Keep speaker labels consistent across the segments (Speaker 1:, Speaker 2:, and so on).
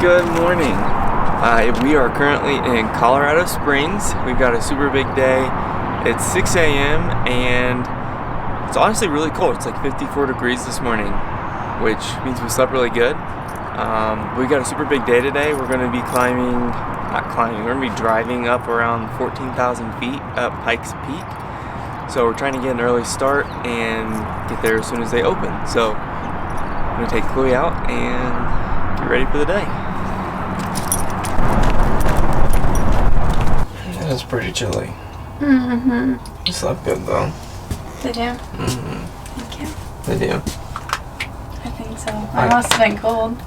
Speaker 1: Good morning. We are currently in Colorado Springs. We've got a super big day. It's 6 a.m. and it's honestly really cold. It's like 54 degrees this morning, which means we slept really good. We got a super big day today. We're going to be we're going to be driving up around 14,000 feet up Pikes Peak. So we're trying to get an early start and get there as soon as they open. So I'm going to take Chloe out and get ready for the day. It's pretty chilly.
Speaker 2: Mm-hmm.
Speaker 1: You slept good though.
Speaker 2: They do?
Speaker 1: Mm-hmm.
Speaker 2: Thank you.
Speaker 1: They do.
Speaker 2: I think so. I must have been cold.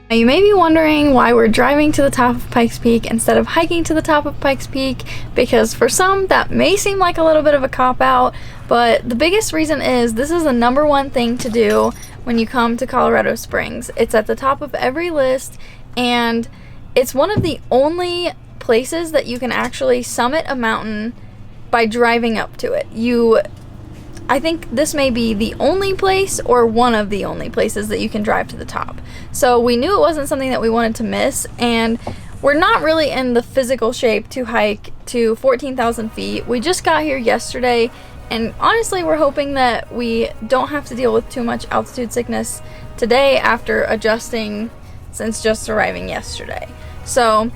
Speaker 2: Now you may be wondering why we're driving to the top of Pikes Peak instead of hiking to the top of Pikes Peak, because for some that may seem like a little bit of a cop-out, but the biggest reason is this is the #1 thing to do when you come to Colorado Springs. It's at the top of every list, and it's one of the only places that you can actually summit a mountain by driving up to it. I think this may be the only place or one of the only places that you can drive to the top. So we knew it wasn't something that we wanted to miss, and we're not really in the physical shape to hike to 14,000 feet. We just got here yesterday, and honestly we're hoping that we don't have to deal with too much altitude sickness today after adjusting since just arriving yesterday. So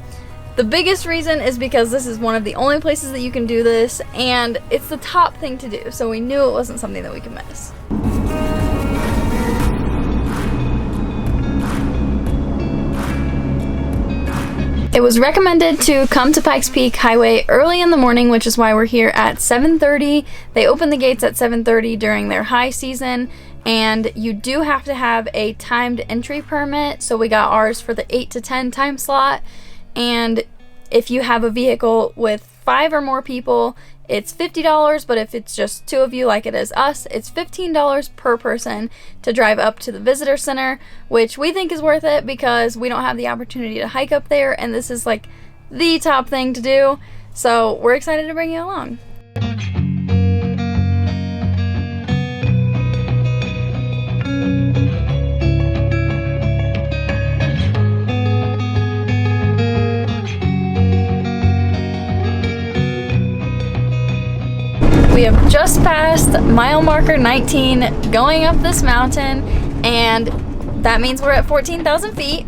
Speaker 2: the biggest reason is because this is one of the only places that you can do this, and it's the top thing to do, so we knew it wasn't something that we could miss. It was recommended to come to Pikes Peak Highway early in the morning, which is why we're here at 7:30. They open the gates at 7:30 during their high season, and you do have to have a timed entry permit, so we got ours for the 8 to 10 time slot. And if you have a vehicle with 5 or more people, it's $50, but if it's just 2 of you like it is us, it's $15 per person to drive up to the visitor center, which we think is worth it because we don't have the opportunity to hike up there, and this is like the top thing to do. So we're excited to bring you along. We have just passed mile marker 19 going up this mountain, and that means we're at 14,000 feet.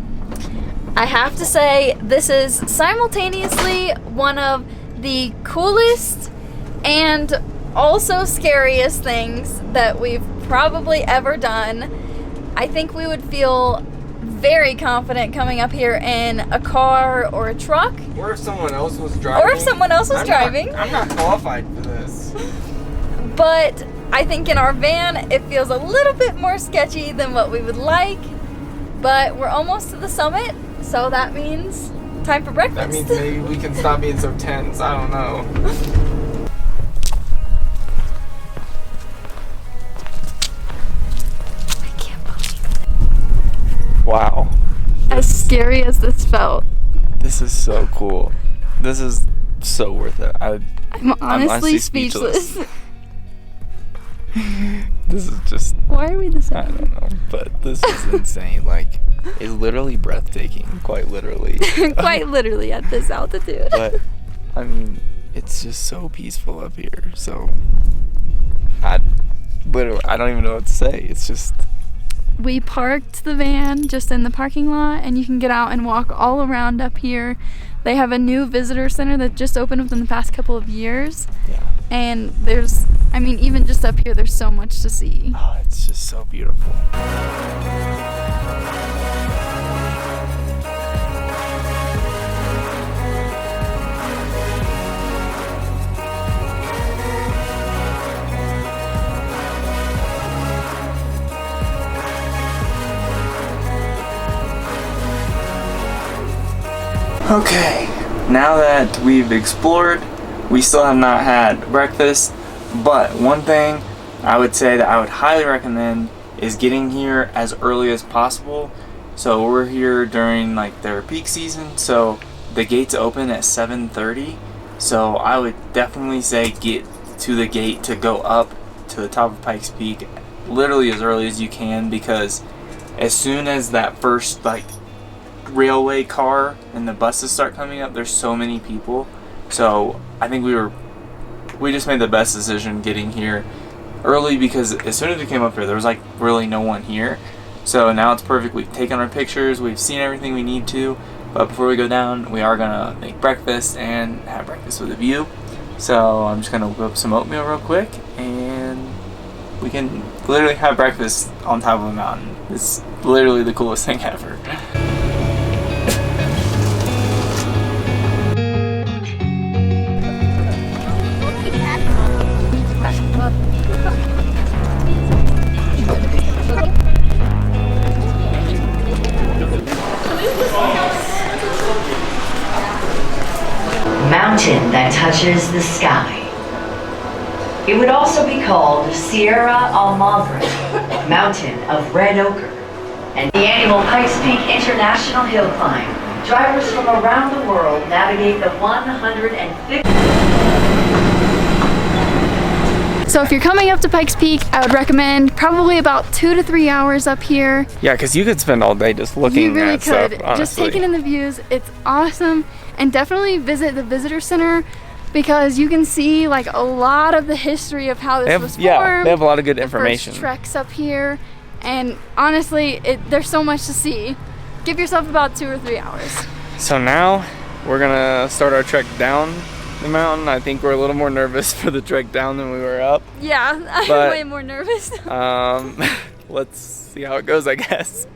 Speaker 2: I have to say, this is simultaneously one of the coolest and also scariest things that we've probably ever done. I think we would feel very confident coming up here in a car or a truck.
Speaker 1: Or if someone else was driving. I'm not qualified for this.
Speaker 2: But I think in our van it feels a little bit more sketchy than what we would like. But we're almost to the summit, so that means time for breakfast.
Speaker 1: That means maybe we can stop being so tense. I don't know.
Speaker 2: I can't believe it.
Speaker 1: Wow.
Speaker 2: As scary as this felt.
Speaker 1: This is so cool. This is so worth it.
Speaker 2: I'm honestly speechless.
Speaker 1: This is just...
Speaker 2: Why are we the same?
Speaker 1: I don't know, but this is insane. Like, it's literally breathtaking. Quite literally.
Speaker 2: Quite literally at this altitude.
Speaker 1: But, I mean, it's just so peaceful up here. So, I don't even know what to say. It's just...
Speaker 2: We parked the van just in the parking lot, and you can get out and walk all around up here. They have a new visitor center that just opened within the past couple of years.
Speaker 1: Yeah.
Speaker 2: And there's, I mean, even just up here, there's so much to see.
Speaker 1: Oh, it's just so beautiful. Okay, now that we've explored, we still have not had breakfast, but one thing I would say that I would highly recommend is getting here as early as possible. So we're here during like their peak season, so the gates open at 7:30. So I would definitely say get to the gate to go up to the top of Pikes Peak literally as early as you can, because as soon as that first like railway car and the buses start coming up, there's so many people. So I think we just made the best decision getting here early, because as soon as we came up here there was like really no one here. So now it's perfect. We've taken our pictures, we've seen everything we need to, but before we go down we are gonna make breakfast and have breakfast with a view. So I'm just gonna whip up some oatmeal real quick and we can literally have breakfast on top of a mountain. It's literally the coolest thing ever.
Speaker 3: Mountain that touches the sky. It would also be called Sierra Almadre, Mountain of Red Ochre, and the annual Pikes Peak International Hill Climb. Drivers from around the world navigate the 150.
Speaker 2: So if you're coming up to Pikes Peak, I would recommend probably about 2 to 3 hours up here.
Speaker 1: Yeah, because you could spend all day just looking
Speaker 2: You really
Speaker 1: at stuff,
Speaker 2: could.
Speaker 1: honestly.
Speaker 2: Just taking in the views. It's awesome. And definitely visit the visitor center, because you can see like a lot of the history of how this was formed.
Speaker 1: Yeah, they have a lot of good information.
Speaker 2: First treks up here, and honestly, there's so much to see. Give yourself about 2 or 3 hours.
Speaker 1: So now we're gonna start our trek down the mountain. I think we're a little more nervous for the trek down than we were up.
Speaker 2: Yeah, I'm
Speaker 1: But,
Speaker 2: way more nervous.
Speaker 1: Let's see how it goes, I guess.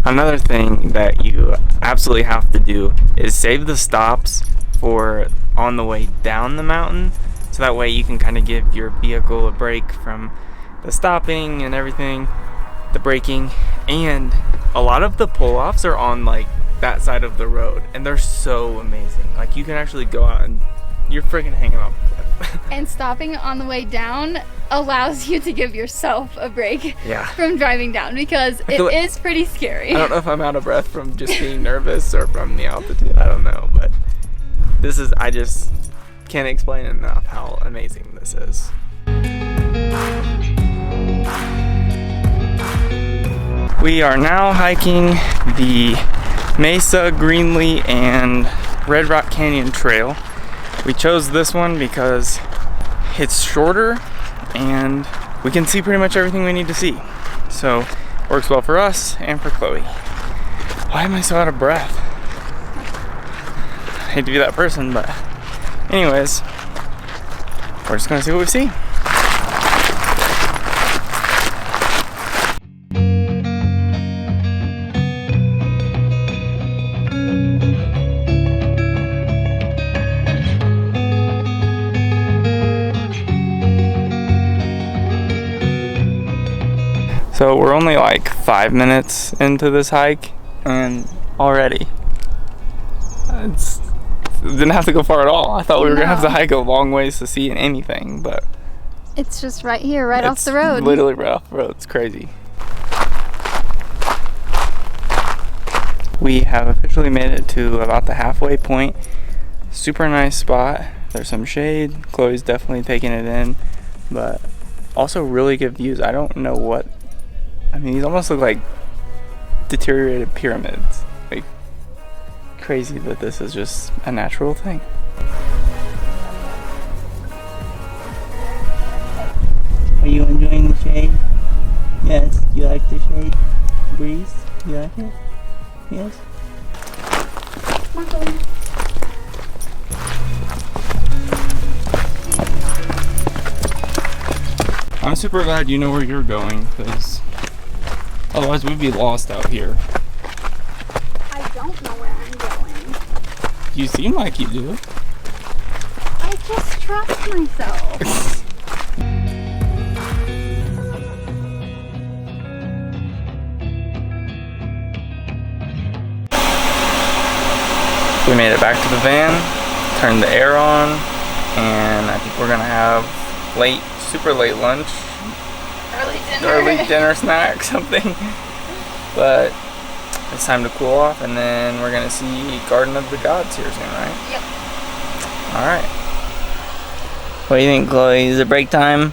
Speaker 1: Another thing that you absolutely have to do is save the stops for on the way down the mountain, so that way you can kind of give your vehicle a break from the stopping and everything, the braking. And a lot of the pull-offs are on like that side of the road, and they're so amazing. Like you can actually go out and you're freaking hanging off the cliff.
Speaker 2: And stopping on the way down allows you to give yourself a break
Speaker 1: Yeah.
Speaker 2: from driving down, because it is pretty scary.
Speaker 1: I don't know if I'm out of breath from just being nervous or from the altitude. I don't know, but I just can't explain enough how amazing this is. We are now hiking the Mesa, Greenlee, and Red Rock Canyon Trail. We chose this one because it's shorter and we can see pretty much everything we need to see. So works well for us and for Chloe. Why am I so out of breath? I hate to be that person, but anyways, we're just gonna see what we see. So we're only like 5 minutes into this hike, and already didn't have to go far at all. I thought we were gonna have to hike a long ways to see anything, but
Speaker 2: It's just right here, right off the road.
Speaker 1: Literally right off the road. It's crazy. We have officially made it to about the halfway point. Super nice spot. There's some shade. Chloe's definitely taking it in, but also really good views. I don't know what. I mean, these almost look like deteriorated pyramids. Like, crazy that this is just a natural thing. Are you enjoying the shade? Yes. You like the shade? Breeze? You like it? Yes. I'm super glad you know where you're going, because otherwise we'd be lost out here.
Speaker 2: I don't know where I'm going.
Speaker 1: You seem like you do.
Speaker 2: I just trust myself.
Speaker 1: made it back to the van, turned the air on, and I think we're gonna have super late lunch. Early dinner snack, something. But it's time to cool off, and then we're gonna see Garden of the Gods here soon, right?
Speaker 2: Yep.
Speaker 1: Alright. What do you think, Chloe? Is it break time?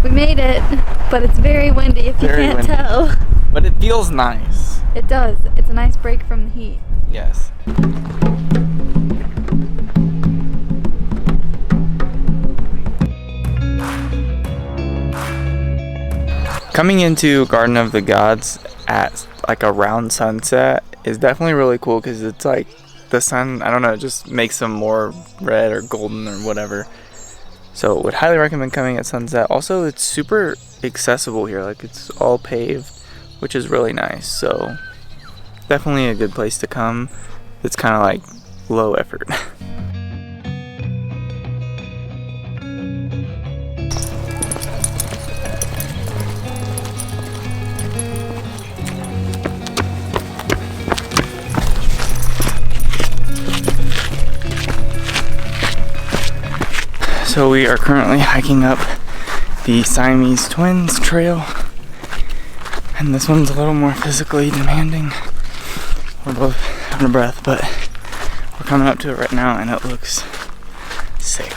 Speaker 2: We made it, but it's very windy if you can't tell.
Speaker 1: But it feels nice.
Speaker 2: It does. It's a nice break from the heat.
Speaker 1: Yes. Coming into Garden of the Gods at like around sunset is definitely really cool because it's like the sun, I don't know, it just makes them more red or golden or whatever. So would highly recommend coming at sunset. Also, it's super accessible here, like it's all paved, which is really nice. So definitely a good place to come. It's kind of like low effort. So we are currently hiking up the Siamese Twins trail, and this one's a little more physically demanding. We're both having a breath, but we're coming up to it right now and it looks sick.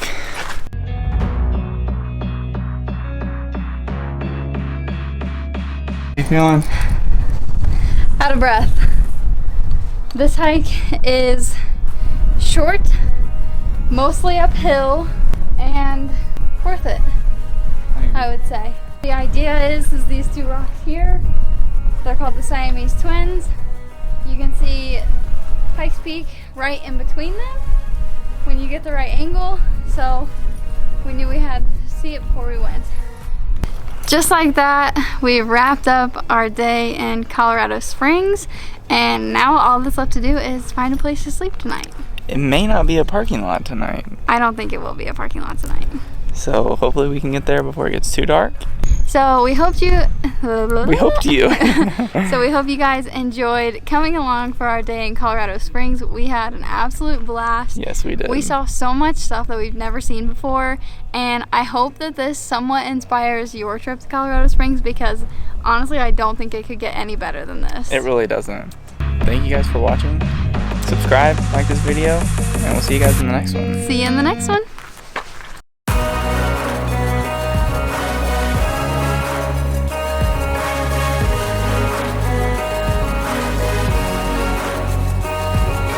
Speaker 1: How you feeling?
Speaker 2: Out of breath. This hike is short, mostly uphill, and worth it, I would say. The idea is these two rocks here, they're called the Siamese Twins. You can see Pikes Peak right in between them when you get the right angle, so we knew we had to see it before we went. Just like that, we wrapped up our day in Colorado Springs, and now all that's left to do is find a place to sleep tonight.
Speaker 1: It may not be a parking lot tonight.
Speaker 2: I don't think it will be a parking lot tonight.
Speaker 1: So hopefully we can get there before it gets too dark.
Speaker 2: So we hoped you.
Speaker 1: We hoped you.
Speaker 2: So we hope you guys enjoyed coming along for our day in Colorado Springs. We had an absolute blast.
Speaker 1: Yes, we did.
Speaker 2: We saw so much stuff that we've never seen before, and I hope that this somewhat inspires your trip to Colorado Springs, because honestly, I don't think it could get any better than this.
Speaker 1: It really doesn't. Thank you guys for watching. Subscribe, like this video, and we'll see you guys in the next one.
Speaker 2: See you in the next one.